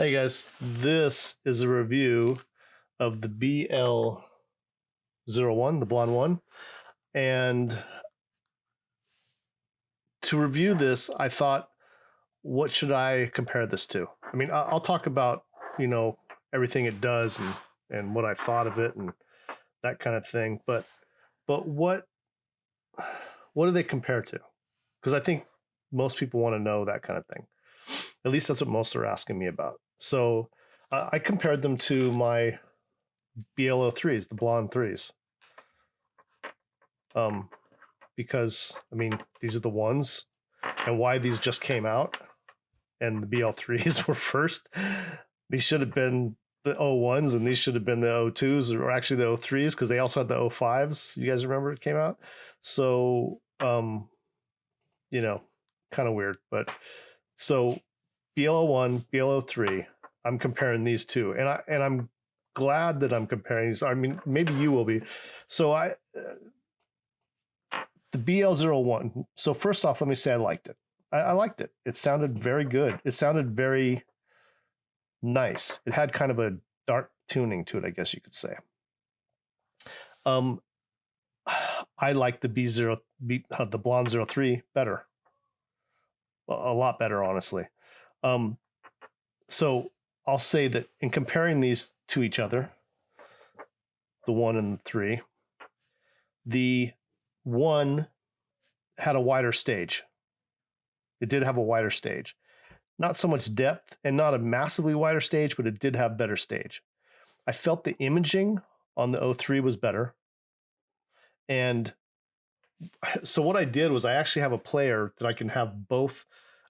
Hey guys, this is a review of the BL01, the Blon 1. And to review this, I thought, what should I compare this to? I mean, I'll talk about, everything it does and what I thought of it and that kind of thing. But what do they compare to? Because I think most people want to know that kind of thing. At least that's what most are asking me about. So I compared them to my BL03s, the Blonde 3s. Because I mean, these are the ones, and why these just came out and the BL3s were first. These should have been the O1s and these should have been the O2s, or actually the O3s, because they also had the O5s. You guys remember it came out? So kind of weird. But so BL01, BL03, I'm comparing these two, and I'm glad that I'm comparing these. I mean, maybe you will be. So the BL01. So first off, let me say I liked it. I liked it. It sounded very good. It sounded very nice. It had kind of a dark tuning to it, I guess you could say. I like the the Blonde 03 better. A lot better, honestly. So I'll say that in comparing these to each other, the 1 and the 3, the 1 had a wider stage. It did have a wider stage. Not so much depth and not a massively wider stage, but it did have better stage. I felt the imaging on the 03 was better. And so what I did was I actually have a player that I can have both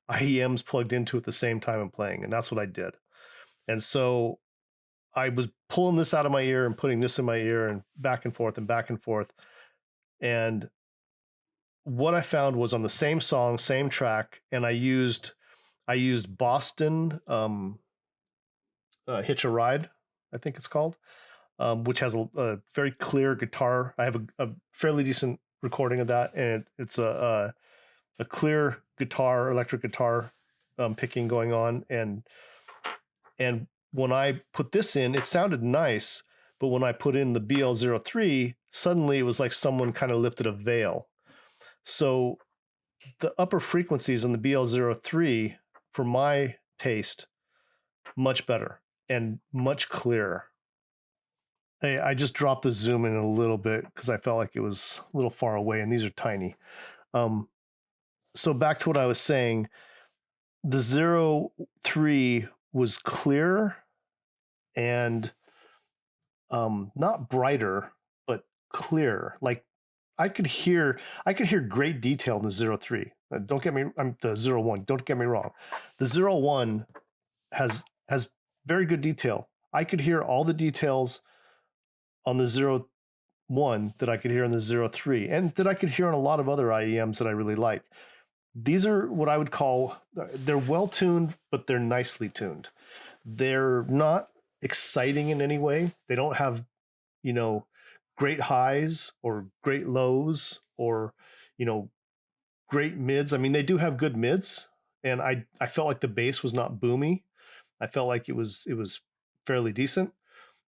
IEMs plugged into at the same time and playing. And that's what I did. And so I was pulling this out of my ear and putting this in my ear and back and forth and back and forth. And what I found was on the same song, same track, and I used Boston Hitch a Ride, I think it's called, which has a very clear guitar. I have a fairly decent recording of that, and it's a clear guitar, electric guitar picking going on, and when I put this in, it sounded nice, but when I put in the BL03, suddenly it was like someone kind of lifted a veil. So the upper frequencies in the BL03, for my taste, much better and much clearer. I just dropped the zoom in a little bit because I felt like it was a little far away, and these are tiny. So back to what I was saying, the 03 was clearer and not brighter, but clearer. Like I could hear great detail in the 03. Don't get me, I'm the 01. Don't get me wrong. The 01 has very good detail. I could hear all the details on the 01 that I could hear on the 03, and that I could hear on a lot of other IEMs that I really like. These are what I would call, they're well tuned, but they're nicely tuned. They're not exciting in any way. They don't have, great highs or great lows or, great mids. I mean, they do have good mids, and I felt like the bass was not boomy. I felt like it was fairly decent,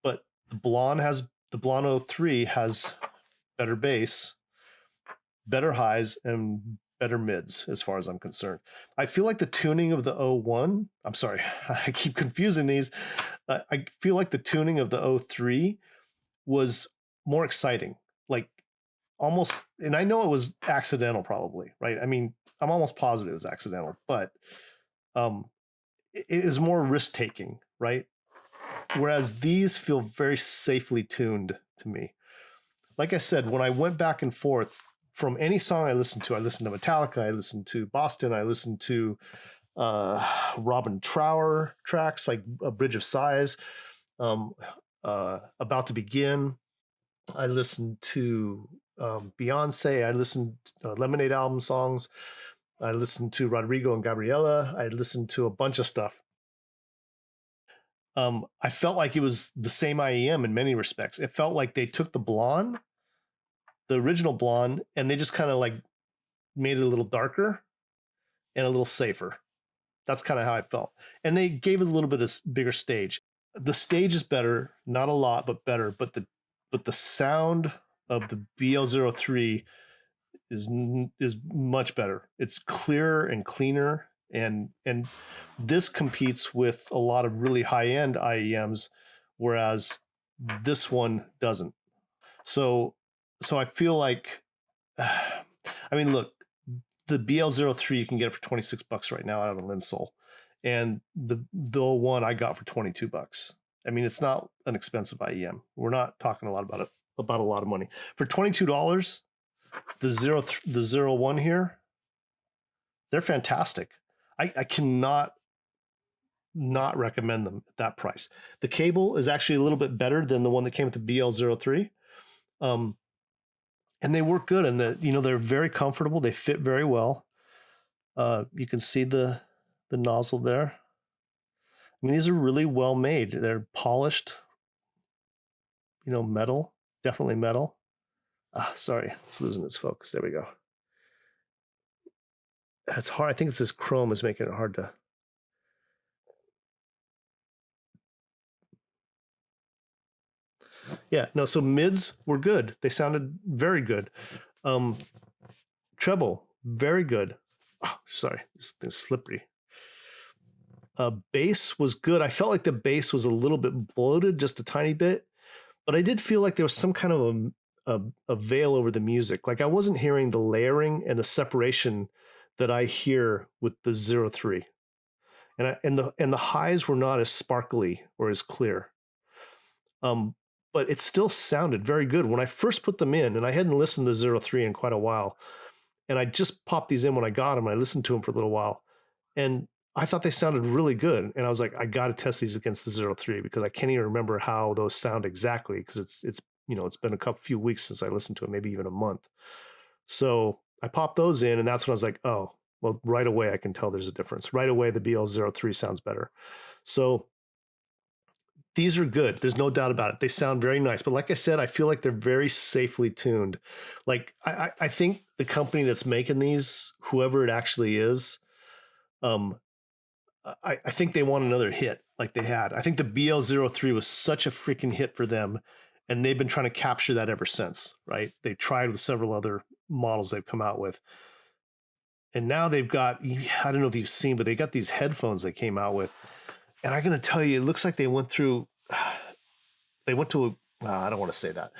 but the Blon 03 has better bass, better highs, and better mids as far as I'm concerned. I feel like the tuning of the 01, I'm sorry, I keep confusing these. I feel like the tuning of the 03 was more exciting, like almost, and I know it was accidental probably, right? I mean, I'm almost positive it was accidental, but it is more risk taking, right? Whereas these feel very safely tuned to me. Like I said, when I went back and forth from any song I listened to Metallica, I listened to Boston, I listened to Robin Trower tracks like A Bridge of Sighs, About to Begin. I listened to Beyonce. I listened to Lemonade album songs. I listened to Rodrigo and Gabriela. I listened to a bunch of stuff. I felt like it was the same IEM in many respects. It felt like they took the Blonde, the original Blonde, and they just kind of like made it a little darker and a little safer. That's kind of how I felt. And they gave it a little bit of bigger stage. The stage is better, not a lot, but better. But the sound of the BL03 is much better. It's clearer and cleaner, and this competes with a lot of really high end IEMs, whereas this one doesn't. So I feel like, I mean, look, the BL03 you can get it for $26 right now out of Linsol, and the 01 I got for $22. I mean, it's not an expensive IEM. We're not talking a lot about it, about a lot of money. For $22, the 01 here, they're fantastic. I cannot not recommend them at that price. The cable is actually a little bit better than the one that came with the BL03. And they work good, and they're very comfortable. They fit very well. You can see the nozzle there. I mean, these are really well made. They're polished, metal, definitely metal. Sorry, it's losing its focus. There we go. It's hard. I think it's this chrome is making it hard to. Yeah, no, so mids were good. They sounded very good. Treble, very good. Oh, sorry, this thing's slippery. Bass was good. I felt like the bass was a little bit bloated, just a tiny bit, but I did feel like there was some kind of a veil over the music. Like I wasn't hearing the layering and the separation that I hear with the 03. And the highs were not as sparkly or as clear. But it still sounded very good. When I first put them in, and I hadn't listened to 03 in quite a while, and I just popped these in when I got them, and I listened to them for a little while, and I thought they sounded really good. And I was like, I got to test these against the 03 because I can't even remember how those sound exactly, because it's been a few weeks since I listened to it, maybe even a month. So I popped those in, and that's when I was like, oh, well, right away I can tell there's a difference. Right away, the BL03 sounds better. So these are good. There's no doubt about it. They sound very nice. But like I said, I feel like they're very safely tuned. Like I think the company that's making these, whoever it actually is, I think they want another hit like they had. I think the BL03 was such a freaking hit for them, and they've been trying to capture that ever since, right? They tried with several other models they've come out with. And now they've got, I don't know if you've seen, but they got these headphones they came out with. And I'm going to tell you, it looks like they went to I don't want to say that.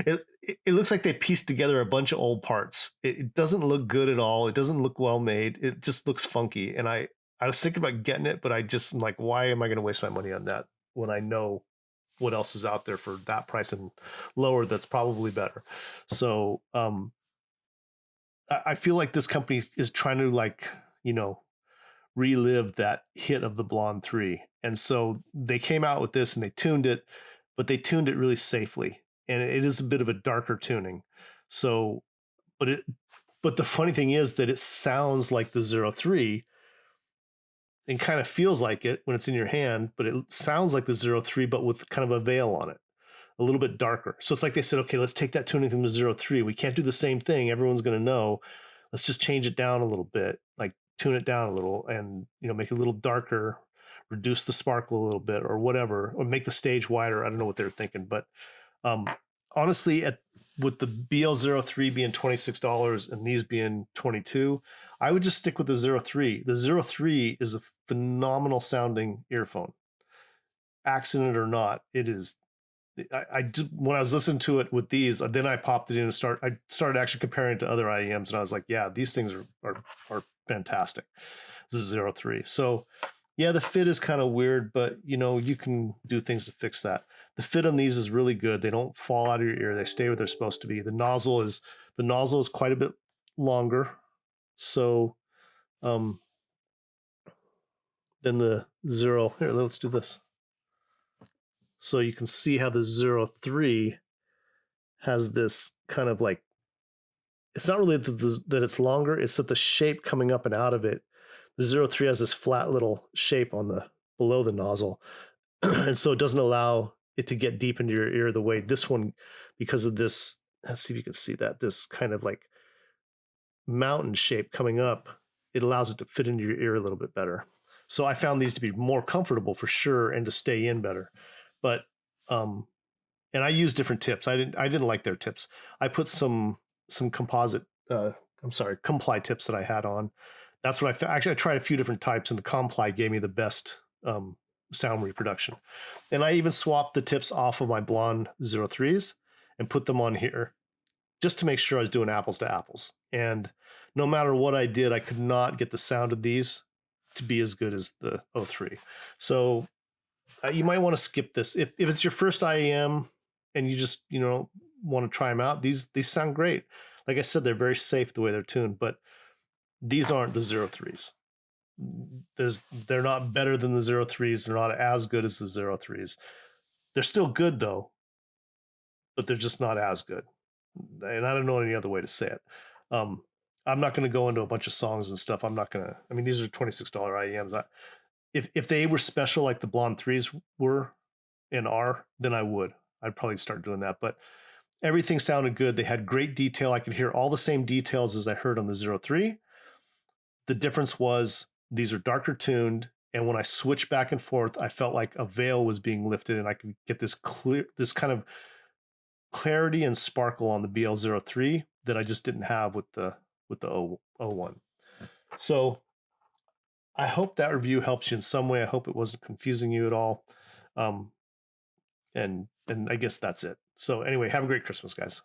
It looks like they pieced together a bunch of old parts. It doesn't look good at all. It doesn't look well made. It just looks funky. And I was thinking about getting it, but I'm like, why am I going to waste my money on that when I know what else is out there for that price and lower that's probably better? So I feel like this company is trying to relive that hit of the Blon 3. And so they came out with this and they tuned it, but they tuned it really safely. And it is a bit of a darker tuning. So, but the funny thing is that it sounds like the 03 and kind of feels like it when it's in your hand, but it sounds like the 03, but with kind of a veil on it, a little bit darker. So it's like they said, okay, let's take that tuning from the 03. We can't do the same thing. Everyone's going to know. Let's just change it down a little bit, like tune it down a little and, make it a little darker, reduce the sparkle a little bit or whatever, or make the stage wider. I don't know what they're thinking, but honestly, with the BL03 being $26 and these being $22, I would just stick with the 03. The 03 is a phenomenal sounding earphone. Accident or not, it is. When I was listening to it with these, then I popped it in and started actually comparing it to other IEMs, and I was like, yeah, these things are fantastic. This is 03. So yeah, the fit is kind of weird, but you can do things to fix that. The fit on these is really good. They don't fall out of your ear. They stay where they're supposed to be. The nozzle is quite a bit longer. So than the 0. Here, let's do this. So you can see how the 03 has this kind of like, it's not really that it's longer, it's that the shape coming up and out of it, the 03 has this flat little shape on below the nozzle. And so it doesn't allow it to get deep into your ear the way this one, because of this, let's see if you can see that, this kind of like mountain shape coming up, it allows it to fit into your ear a little bit better. So I found these to be more comfortable for sure and to stay in better. But and I use different tips. I didn't like their tips. I put some composite comply tips that I had on. That's what actually I tried a few different types, and the comply gave me the best sound reproduction. And I even swapped the tips off of my Blon 03s and put them on here just to make sure I was doing apples to apples. And no matter what I did, I could not get the sound of these to be as good as the 03. So you might want to skip this. If it's your first IEM and you just, want to try them out, these sound great. Like I said, they're very safe the way they're tuned, but these aren't the 03s. They're not better than the 03s. They're not as good as the 03s. They're still good though, but they're just not as good. And I don't know any other way to say it. I'm not going to go into a bunch of songs and stuff. These are $26 IEMs. If they were special like the Blonde 3s were and are, then I'd probably start doing that. But everything sounded good. They had great detail. I could hear all the same details as I heard on the 03. The difference was these are darker tuned. And when I switched back and forth, I felt like a veil was being lifted and I could get this kind of clarity and sparkle on the BL03 that I just didn't have with the 01. So I hope that review helps you in some way. I hope it wasn't confusing you at all. And I guess that's it. So anyway, have a great Christmas, guys.